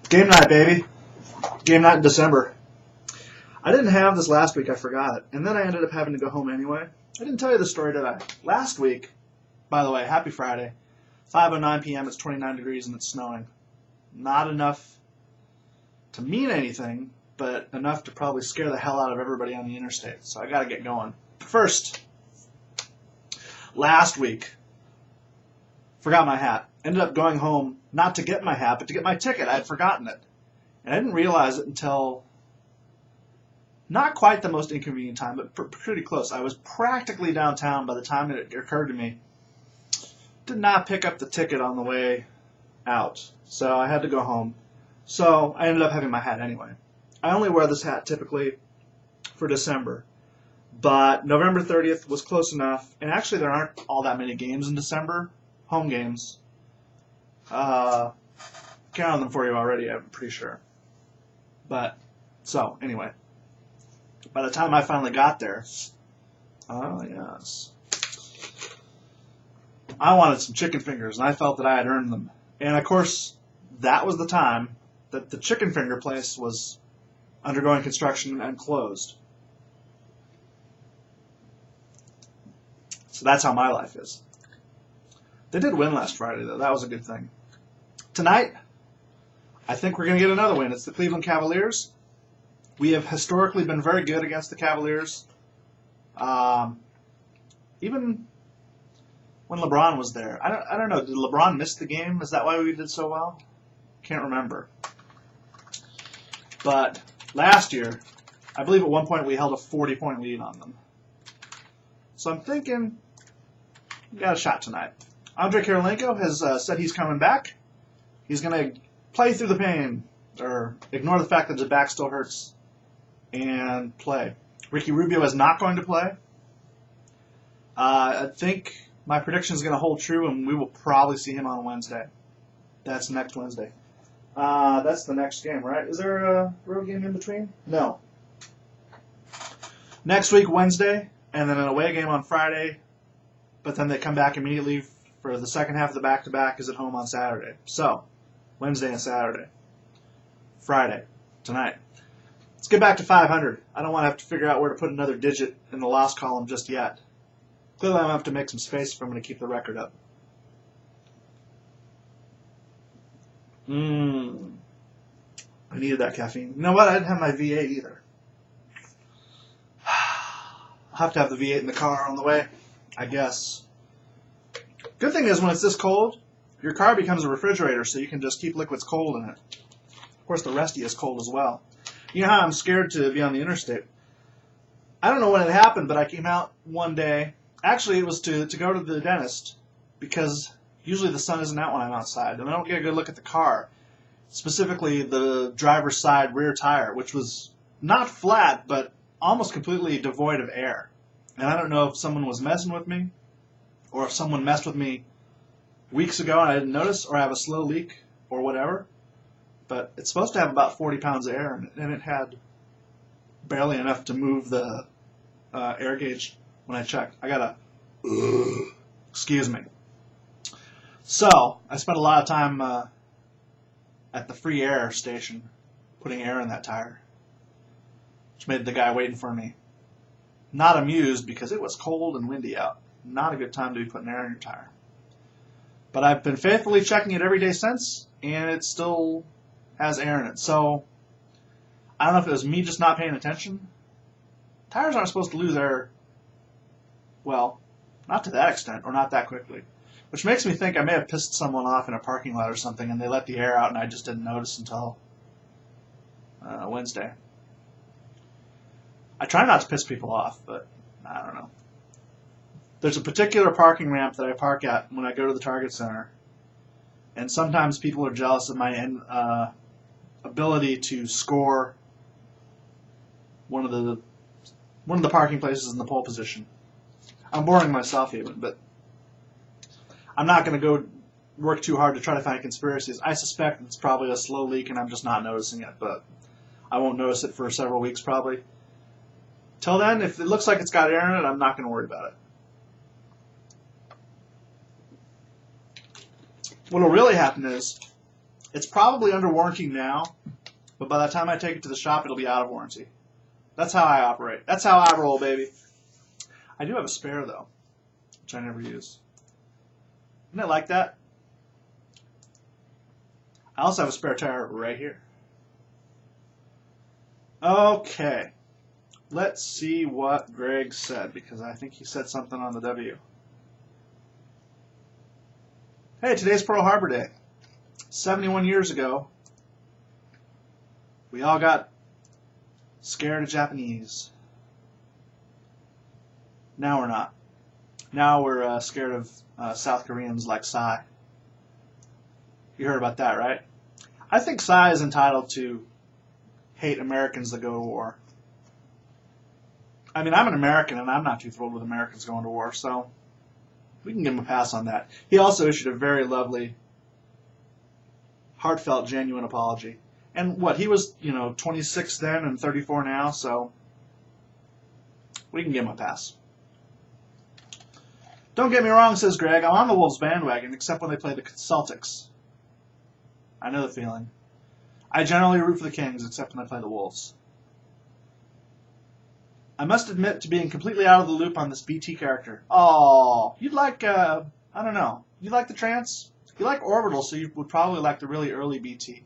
Game night, baby. Game night in December. I didn't have this last week. I forgot it. And then I ended up having to go home anyway. I didn't tell you the story, did I? Last week, by the way, happy Friday. 5:09 p.m. It's 29 degrees and it's snowing. Not enough to mean anything, but enough to probably scare the hell out of everybody on the interstate. So I got to get going. First, last week, forgot my hat. Ended up going home not to get my hat, but to get my ticket. I had forgotten it. And I didn't realize it until not quite the most inconvenient time, but pretty close. I was practically downtown by the time it occurred to me. Did not pick up the ticket on the way out, so I had to go home. So I ended up having my hat anyway. I only wear this hat typically for December, but November 30th was close enough, and actually there aren't all that many games in December, home games. Counted them for you already, I'm pretty sure. But, so, anyway. By the time I finally got there, oh yes, I wanted some chicken fingers, and I felt that I had earned them. And of course, that was the time that the chicken finger place was undergoing construction and closed. So that's how my life is. They did win last Friday, though. That was a good thing. Tonight, I think we're going to get another win. It's the Cleveland Cavaliers. We have historically been very good against the Cavaliers. Even when LeBron was there. I don't know. Did LeBron miss the game? Is that why we did so well? Can't remember. But last year, I believe at one point we held a 40-point lead on them. So I'm thinking we got a shot tonight. Andrei Kirilenko has said he's coming back. He's going to play through the pain, or ignore the fact that his back still hurts, and play. Ricky Rubio is not going to play. I think my prediction is going to hold true, and we will probably see him on Wednesday. That's next Wednesday. That's the next game, right? Is there a road game in between? No. Next week, Wednesday, and then an away game on Friday, but then they come back immediately for the second half of the back-to-back is at home on Saturday. So, Wednesday and Saturday. Friday, tonight. Let's get back to 500. I don't want to have to figure out where to put another digit in the loss column just yet. Clearly, I'm going to have to make some space if I'm going to keep the record up. I needed that caffeine. You know what? I didn't have my V8 either. I'll have to have the V8 in the car on the way, I guess. Good thing is when it's this cold, your car becomes a refrigerator, so you can just keep liquids cold in it. Of course, the resty is cold as well. You know how I'm scared to be on the interstate? I don't know when it happened, but I came out one day. Actually, it was to go to the dentist, because usually the sun isn't out when I'm outside, and I don't get a good look at the car, specifically the driver's side rear tire, which was not flat, but almost completely devoid of air. And I don't know if someone was messing with me, or if someone messed with me weeks ago and I didn't notice, or I have a slow leak, or whatever. But it's supposed to have about 40 pounds of air in it, and it had barely enough to move the air gauge when I checked. I got a, excuse me. So, I spent a lot of time at the free air station putting air in that tire, which made the guy waiting for me not amused because it was cold and windy out. Not a good time to be putting air in your tire. But I've been faithfully checking it every day since, and it still has air in it. So, I don't know if it was me just not paying attention. Tires aren't supposed to lose air, well, not to that extent, or not that quickly. Which makes me think I may have pissed someone off in a parking lot or something, and they let the air out, and I just didn't notice until Wednesday. I try not to piss people off, but I don't know. There's a particular parking ramp that I park at when I go to the Target Center, and sometimes people are jealous of my ability to score one of the parking places in the pole position. I'm boring myself even, but I'm not going to go work too hard to try to find conspiracies. I suspect it's probably a slow leak and I'm just not noticing it, but I won't notice it for several weeks probably. Till then, if it looks like it's got air in it, I'm not going to worry about it. What will really happen is It's probably under warranty now, but by the time I take it to the shop, it'll be out of warranty. That's how I operate. That's how I roll, baby. I do have a spare, though, which I never use. Isn't it like that? I also have a spare tire right here. Okay. Let's see what Greg said, because I think he said something on the W. Hey, today's Pearl Harbor Day. 71 years ago, we all got scared of Japanese. Now we're not. Now we're scared of South Koreans like Psy. You heard about that, right? I think Psy is entitled to hate Americans that go to war. I mean, I'm an American, and I'm not too thrilled with Americans going to war, so we can give him a pass on that. He also issued a very lovely, heartfelt, genuine apology. And what, he was, 26 then and 34 now, so we can give him a pass. Don't get me wrong, says Greg, I'm on the Wolves bandwagon, except when they play the Celtics. I know the feeling. I generally root for the Kings, except when they play the Wolves. I must admit to being completely out of the loop on this BT character. Oh, you'd like, I don't know, you like the trance? You like Orbital, so you would probably like the really early BT.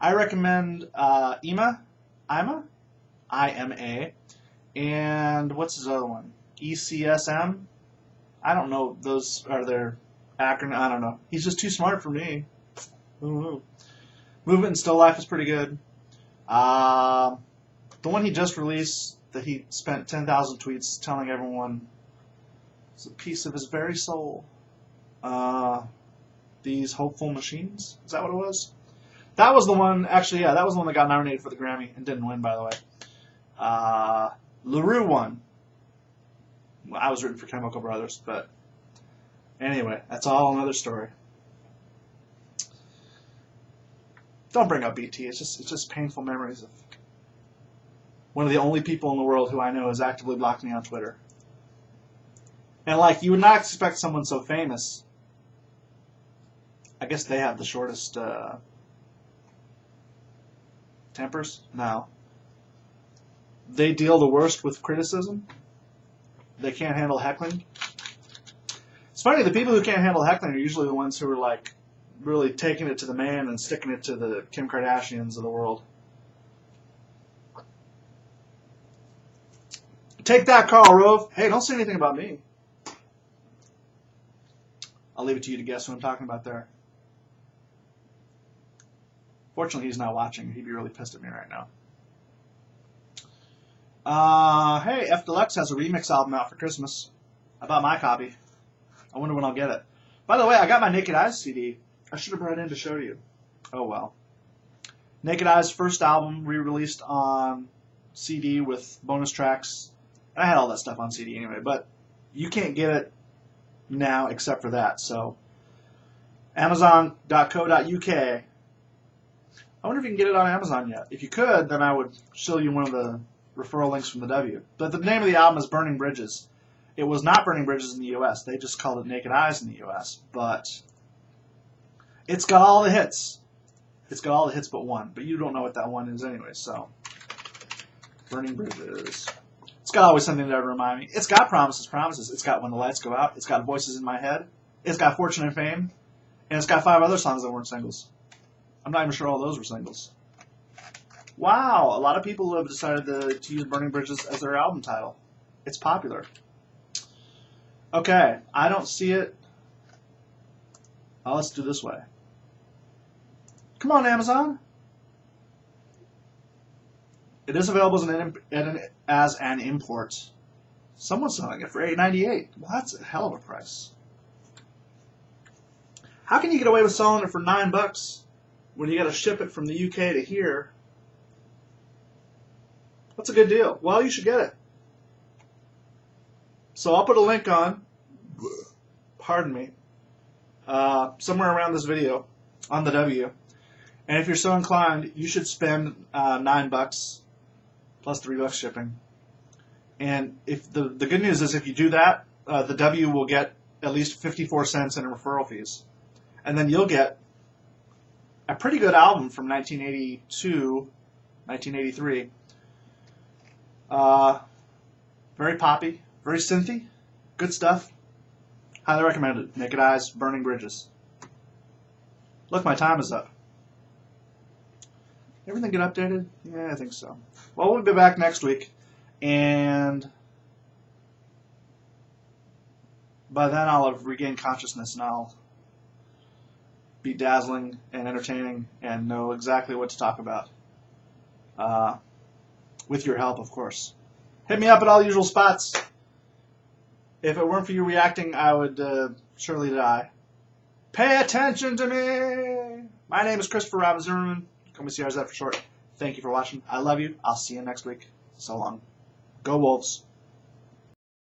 I recommend IMA, I-M-A, and what's his other one? ECSM? I don't know, those are their acronym, I don't know. He's just too smart for me. Ooh. Movement and Still Life is pretty good. The one he just released, that he spent 10,000 tweets telling everyone is a piece of his very soul. These Hopeful Machines? Is that what it was? That was the one, actually, yeah, that was the one that got nominated for the Grammy and didn't win, by the way. LaRue won. Well, I was rooting for Chemical Brothers, but anyway, that's all another story. Don't bring up BT. It's just painful memories of one of the only people in the world who I know has actively blocked me on Twitter. And like, you would not expect someone so famous. I guess they have the shortest tempers? No. They deal the worst with criticism. They can't handle heckling. It's funny, the people who can't handle heckling are usually the ones who are like really taking it to the man and sticking it to the Kim Kardashians of the world. Take that, Karl Rove. Hey, don't say anything about me. I'll leave it to you to guess who I'm talking about there. Fortunately, he's not watching. He'd be really pissed at me right now. Hey, F Deluxe has a remix album out for Christmas. I bought my copy. I wonder when I'll get it. By the way, I got my Naked Eyes CD. I should have brought it in to show you. Oh well. Naked Eyes' first album re-released on CD with bonus tracks. I had all that stuff on CD anyway, but you can't get it now except for that. So, Amazon.co.uk. I wonder if you can get it on Amazon yet. If you could, then I would show you one of the referral links from the W. But the name of the album is Burning Bridges. It was not Burning Bridges in the U.S. They just called it Naked Eyes in the U.S. But it's got all the hits. It's got all the hits but one. But you don't know what that one is anyway, so. Burning Bridges. It's got Always Something to Remind Me. It's got Promises, Promises. It's got When the Lights Go Out. It's got Voices in My Head. It's got Fortune and Fame. And it's got 5 other songs that weren't singles. I'm not even sure all those were singles. Wow, a lot of people have decided to use Burning Bridges as their album title. It's popular. Okay, I don't see it. Oh, let's do this way. Come on, Amazon. It is available as an import. Someone's selling it for $8.98. Well, that's a hell of a price. How can you get away with selling it for $9 when you got to ship it from the UK to here? That's a good deal. Well, you should get it. So I'll put a link on, pardon me, somewhere around this video on the W. And if you're so inclined, you should spend $9 plus $3 shipping. And if the good news is if you do that, the W will get at least 54 cents in referral fees. And then you'll get a pretty good album from 1982, 1983. Very poppy, very synthy, good stuff. Highly recommended. Naked Eyes, Burning Bridges. Look, my time is up. Everything get updated? Yeah, I think so. Well, we'll be back next week, and by then I'll have regained consciousness, and I'll be dazzling and entertaining and know exactly what to talk about. With your help, of course. Hit me up at all the usual spots. If it weren't for you reacting, I would surely die. Pay attention to me! My name is Christopher Robin Zimmerman. Call me CRZ for short. Thank you for watching. I love you. I'll see you next week. So long. Go Wolves.